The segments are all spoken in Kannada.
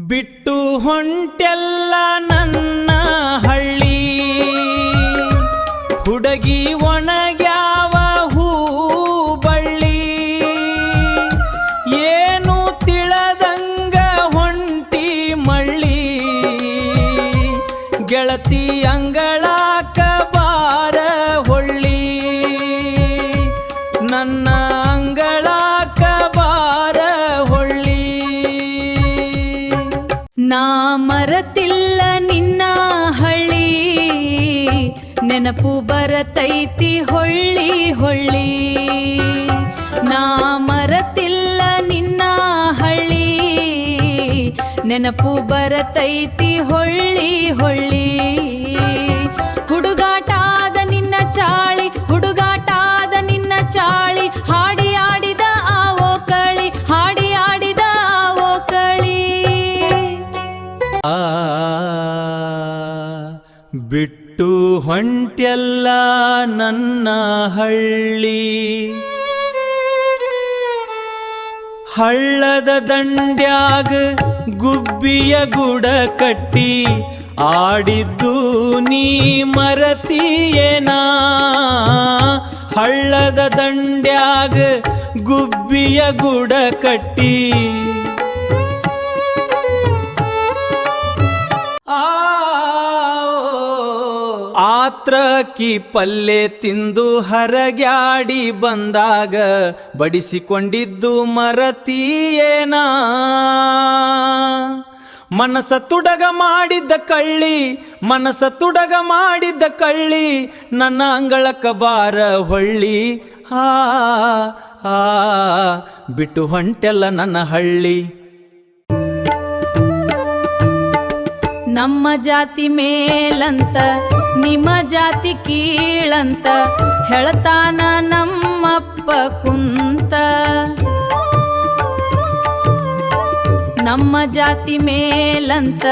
ಬಿಟ್ಟು ಹೊಂಟೆಲ್ಲ ನನ್ನ ಹಳ್ಳಿ ಹುಡುಗಿ ಒಣಗ್ಯಾವ ಹೂ ಬಳ್ಳಿ ಏನು ತಿಳದಂಗ ಹೊಂಟಿ ಮಳ್ಳಿ ಗೆಳತಿ ಅಂಗಳಾಕ ಬಾರ ಹೊಳ್ಳಿ ನನ್ನ ಅಂಗಳಾಕ ಬಾರ ಹೊಳ್ಳಿ ನಾ ಮರತಿಲ್ಲ ನಿನ್ನ ಹಳ್ಳಿ ನೆನಪು ಬರತೈತಿ ಹೊಳ್ಳಿ ಹೊಳ್ಳಿ ನಾ ಮರತಿಲ್ಲ ನಿನ್ನ ಹಳ್ಳಿ ನೆನಪು ಬರತೈತಿ ಹೊಳ್ಳಿ ಹೊಳ್ಳಿ ಹುಡುಗಾಟಾದ ನಿನ್ನ ಚಾಳಿ ಹುಡುಗಾಟಾದ ನಿನ್ನ ಚಾಳಿ ಹಾಡಿ ಆಡಿದ ಆವೋ ಕಳಿ ಹಾಡಿ ಆಡಿದ ಆವೋ ಕಳಿ ಬಿಟ್ಟು ಹೊಂಟೆಲ್ಲ ನನ್ನ ಹಳ್ಳಿ ಹಳ್ಳದ ದಂಡ್ಯಾಗ ಗುಬ್ಬಿಯ ಗುಡ ಕಟ್ಟಿ ಆಡಿದ್ದು ನೀ ಮರತೀಯೇನಾ ಹಳ್ಳದ ದಂಡ್ಯಾಗ ಗುಬ್ಬಿಯ ಗುಡ ಕಟ್ಟಿ ಆತ್ರಕ್ಕಿ ಪಲ್ಲೆ ತಿಂದು ಹರಗ್ಯಾಡಿ ಬಂದಾಗ ಬಡಿಸಿಕೊಂಡಿದ್ದು ಮರತೀಯೇನಾ ಮನಸ ತುಡಗ ಮಾಡಿದ್ದ ಕಳ್ಳಿ ಮನಸ ತುಡಗ ಮಾಡಿದ್ದ ಕಳ್ಳಿ ನನ್ನ ಅಂಗಳಕ್ಕ ಬಾರ ಹೊಳ್ಳಿ ಬಿಟ್ಟು ಹೊಂಟೆಲ್ಲ ನನ್ನ ಹಳ್ಳಿ ನಮ್ಮ ಜಾತಿ ಮೇಲಂತ ನಿಮ್ಮ ಜಾತಿ ಕೀಳಂತ ಹೇಳ್ತಾನ ನಮ್ಮಪ್ಪ ಕುಂತ ನಮ್ಮ ಜಾತಿ ಮೇಲಂತ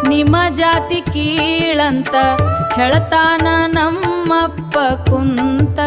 ನಿಮ್ಮ ಜಾತಿ ಕೀಳಂತ ಹೇಳ್ತಾನ ನಮ್ಮಪ್ಪ ಕುಂತ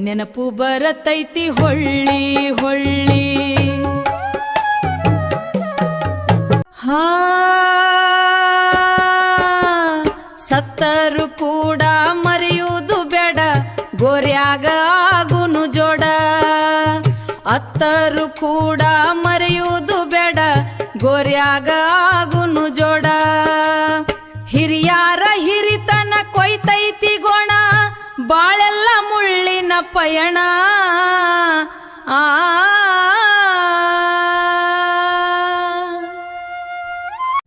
ನೆನಪು ಬರತೈತಿ ಹೊಳ್ಳಿ ಹೊಳ್ಳಿ ಸತ್ತರು ಕೂಡ ಮರೆಯುವುದು ಬೇಡ ಗೋರ್ಯಾಗ ಆಗುನು ಜೋಡ ಅತ್ತರು ಕೂಡ ಮರೆಯುವುದು ಬೇಡ ಗೋರ್ಯಾಗ ಆಗುನು ಜೋಡ ಹಿರಿಯಾರ ಹಿರಿತನ ಕೊಯ್ತೈತಿ ಗೋಣ ಬಾಳೆಲ್ಲ ಮುಳ್ಳಿನ ಪಯಣ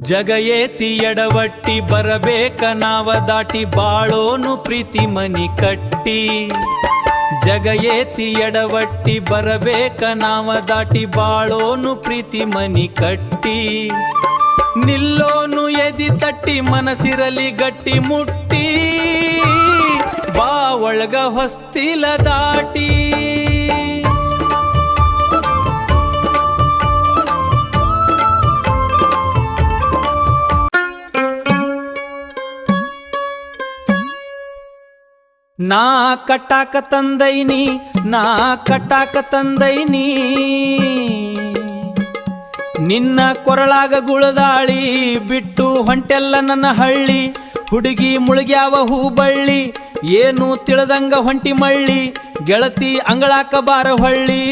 ಜಗ ಏತಿ ಎಡವಟ್ಟಿ ಬರಬೇಕ ನಾವ ದಾಟಿ ಬಾಳೋನು ಪ್ರೀತಿ ಮನಿ ಕಟ್ಟಿ ಜಗ ಏತಿ ಎಡವಟ್ಟಿ ಬರಬೇಕ ನಾವ ದಾಟಿ ಬಾಳೋನು ಪ್ರೀತಿ ಮನಿ ಕಟ್ಟಿ ನಿಲ್ಲೋನು ಎದಿ ತಟ್ಟಿ ಮನಸ್ಸಿರಲಿ ಗಟ್ಟಿ ಮುಟ್ಟಿ ಬಾ ಒಳಗ ಹೊಸ್ತಿಲ ದಾಟಿ ನಾ ಕಟ್ಟಾಕ ತಂದೈನಿ ನಾ ಕಟ್ಟಾಕ ತಂದೈನಿ ನಿನ್ನ ಕೊರಳಾಗ ಗುಳದಾಳಿ ಬಿಟ್ಟು ಹೊಂಟೆಲ್ಲ ನನ್ನ ಹಳ್ಳಿ ಹುಡುಗಿ ಮುಳುಗ್ಯಾವ ಹೂ ಬಳ್ಳಿ ಏನು ತಿಳದಂಗ ಹೊಂಟಿ ಮಳ್ಳಿ ಗೆಳತಿ ಅಂಗಳಾಕ ಬಾರ ಹೊಳ್ಳಿ